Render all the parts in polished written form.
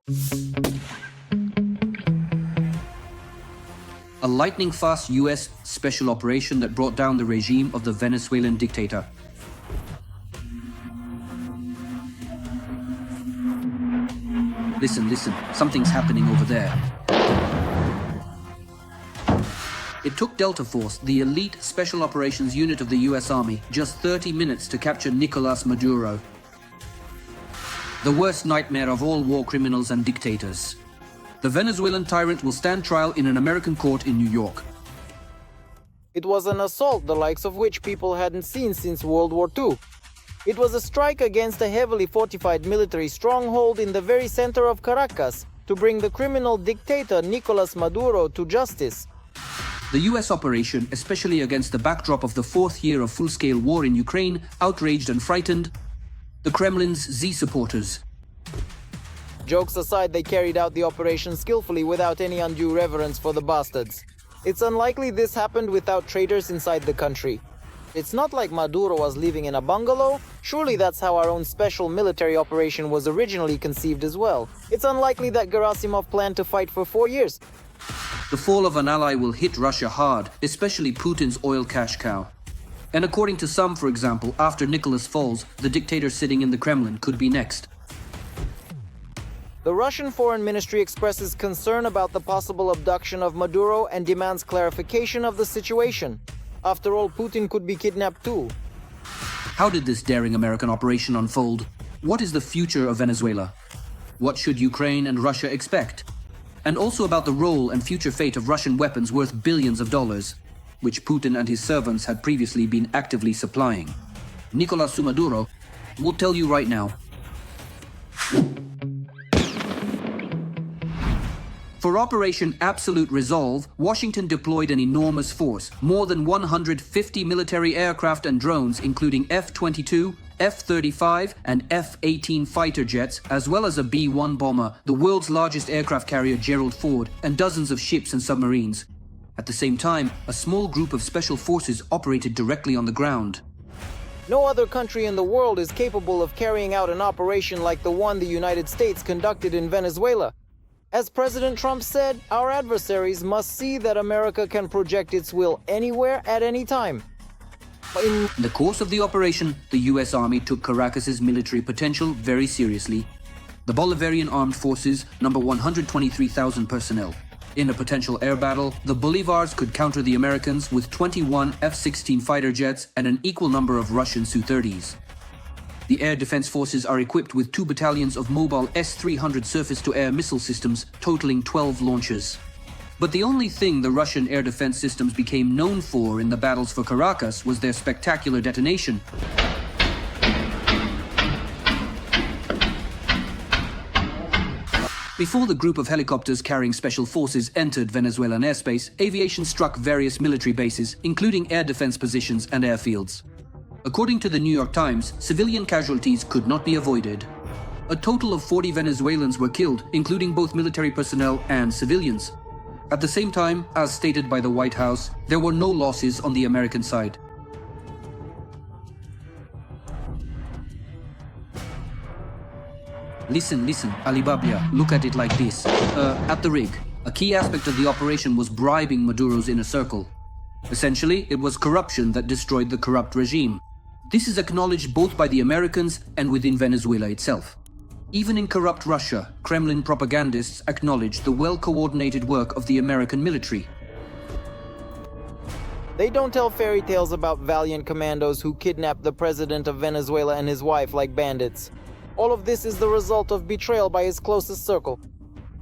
A lightning-fast US special operation that brought down the regime of the Venezuelan dictator. Listen, something's happening over there. It took Delta Force, the elite special operations unit of the US Army, just 30 minutes to capture Nicolas Maduro, the worst nightmare of all war criminals and dictators. The Venezuelan tyrant will stand trial in an American court in New York. It was an assault the likes of which people hadn't seen since World War II. It was a strike against a heavily fortified military stronghold in the very center of Caracas to bring the criminal dictator Nicolas Maduro to justice. The US operation, especially against the backdrop of the fourth year of full-scale war in Ukraine, outraged and frightened the Kremlin's Z supporters. Jokes aside, they carried out the operation skillfully without any undue reverence for the bastards. It's unlikely this happened without traitors inside the country. It's not like Maduro was living in a bungalow. Surely that's how our own special military operation was originally conceived as well. It's unlikely that Gerasimov planned to fight for 4 years. The fall of an ally will hit Russia hard, especially Putin's oil cash cow. And according to some, for example, after Nicholas falls, the dictator sitting in the Kremlin could be next. The Russian Foreign Ministry expresses concern about the possible abduction of Maduro and demands clarification of the situation. After all, Putin could be kidnapped too. How did this daring American operation unfold? What is the future of Venezuela? What should Ukraine and Russia expect? And also about the role and future fate of Russian weapons worth billions of dollars, which Putin and his servants had previously been actively supplying. Nicolas Maduro will tell you right now. For Operation Absolute Resolve, Washington deployed an enormous force, more than 150 military aircraft and drones, including F-22, F-35 and F-18 fighter jets, as well as a B-1 bomber, the world's largest aircraft carrier Gerald Ford, and dozens of ships and submarines. At the same time, a small group of special forces operated directly on the ground. No other country in the world is capable of carrying out an operation like the one the United States conducted in Venezuela. As President Trump said, our adversaries must see that America can project its will anywhere at any time. In the course of the operation, the US Army took Caracas's military potential very seriously. The Bolivarian Armed Forces number 123,000 personnel. In a potential air battle, the Bolivars could counter the Americans with 21 F-16 fighter jets and an equal number of Russian Su-30s. The Air Defense Forces are equipped with 2 battalions of mobile S-300 surface-to-air missile systems, totaling 12 launches. But the only thing the Russian air defense systems became known for in the battles for Caracas was their spectacular detonation. Before the group of helicopters carrying special forces entered Venezuelan airspace, aviation struck various military bases, including air defense positions and airfields. According to the New York Times, civilian casualties could not be avoided. A total of 40 Venezuelans were killed, including both military personnel and civilians. At the same time, as stated by the White House, there were no losses on the American side. Listen, Alibaba, look at it like this. At the rig, a key aspect of the operation was bribing Maduro's inner circle. Essentially, it was corruption that destroyed the corrupt regime. This is acknowledged both by the Americans and within Venezuela itself. Even in corrupt Russia, Kremlin propagandists acknowledge the well-coordinated work of the American military. They don't tell fairy tales about valiant commandos who kidnapped the president of Venezuela and his wife like bandits. All of this is the result of betrayal by his closest circle.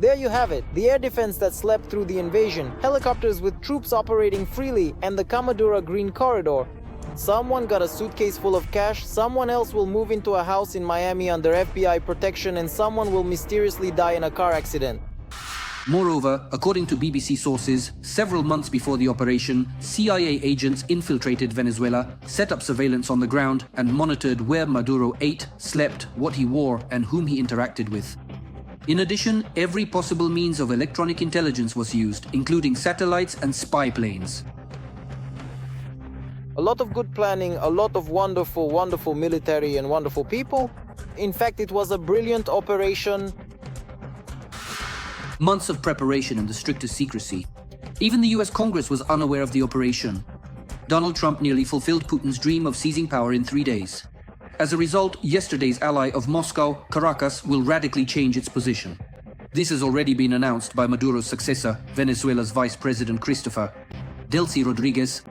There you have it, the air defense that slept through the invasion, helicopters with troops operating freely, and the Kamadura Green Corridor. Someone got a suitcase full of cash, someone else will move into a house in Miami under FBI protection, and someone will mysteriously die in a car accident. Moreover, according to BBC sources, several months before the operation, CIA agents infiltrated Venezuela, set up surveillance on the ground, and monitored where Maduro ate, slept, what he wore, and whom he interacted with. In addition, every possible means of electronic intelligence was used, including satellites and spy planes. A lot of good planning, a lot of wonderful military and wonderful people. In fact, it was a brilliant operation. Months of preparation and the strictest secrecy. Even the US Congress was unaware of the operation. Donald Trump nearly fulfilled Putin's dream of seizing power in 3 days. As a result, yesterday's ally of Moscow, Caracas, will radically change its position. This has already been announced by Maduro's successor, Venezuela's Vice President Christopher Delcy Rodriguez.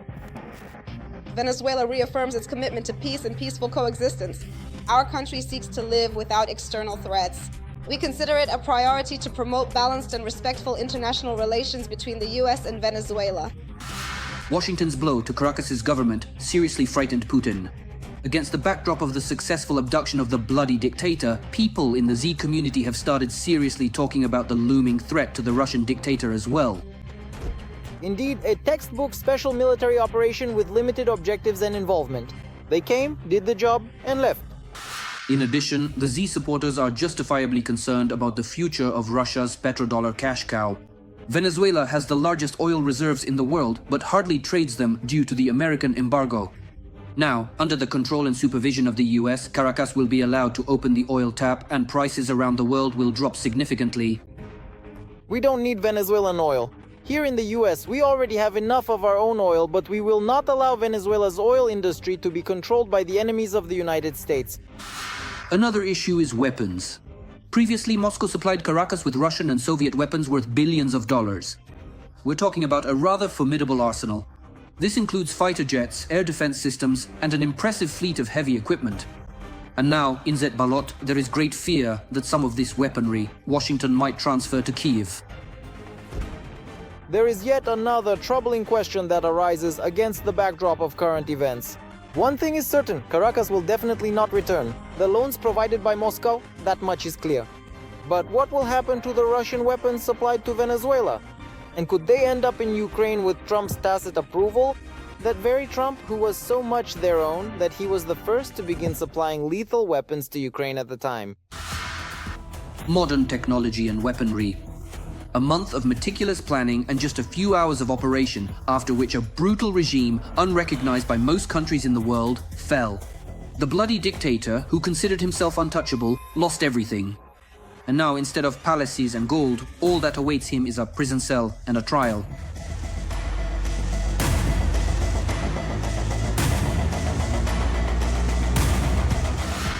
Venezuela reaffirms its commitment to peace and peaceful coexistence. Our country seeks to live without external threats. We consider it a priority to promote balanced and respectful international relations between the US and Venezuela. Washington's blow to Caracas's government seriously frightened Putin. Against the backdrop of the successful abduction of the bloody dictator, people in the Z community have started seriously talking about the looming threat to the Russian dictator as well. Indeed, a textbook special military operation with limited objectives and involvement. They came, did the job, and left. In addition, the Z supporters are justifiably concerned about the future of Russia's petrodollar cash cow. Venezuela has the largest oil reserves in the world, but hardly trades them due to the American embargo. Now, under the control and supervision of the US, Caracas will be allowed to open the oil tap and prices around the world will drop significantly. We don't need Venezuelan oil. Here in the US, we already have enough of our own oil, but we will not allow Venezuela's oil industry to be controlled by the enemies of the United States. Another issue is weapons. Previously, Moscow supplied Caracas with Russian and Soviet weapons worth billions of dollars. We're talking about a rather formidable arsenal. This includes fighter jets, air defense systems, and an impressive fleet of heavy equipment. And now, in Balot, there is great fear that some of this weaponry Washington might transfer to Kyiv. There is yet another troubling question that arises against the backdrop of current events. One thing is certain, Caracas will definitely not return. The loans provided by Moscow, that much is clear. But what will happen to the Russian weapons supplied to Venezuela? And could they end up in Ukraine with Trump's tacit approval? That very Trump who was so much their own that he was the first to begin supplying lethal weapons to Ukraine at the time. Modern technology and weaponry. A month of meticulous planning and just a few hours of operation, after which a brutal regime, unrecognized by most countries in the world, fell. The bloody dictator, who considered himself untouchable, lost everything. And now, instead of palaces and gold, all that awaits him is a prison cell and a trial.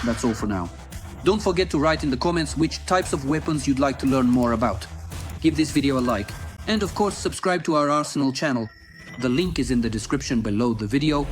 That's all for now. Don't forget to write in the comments which types of weapons you'd like to learn more about. Give this video a like, and of course subscribe to our Arsenal channel. The link is in the description below the video.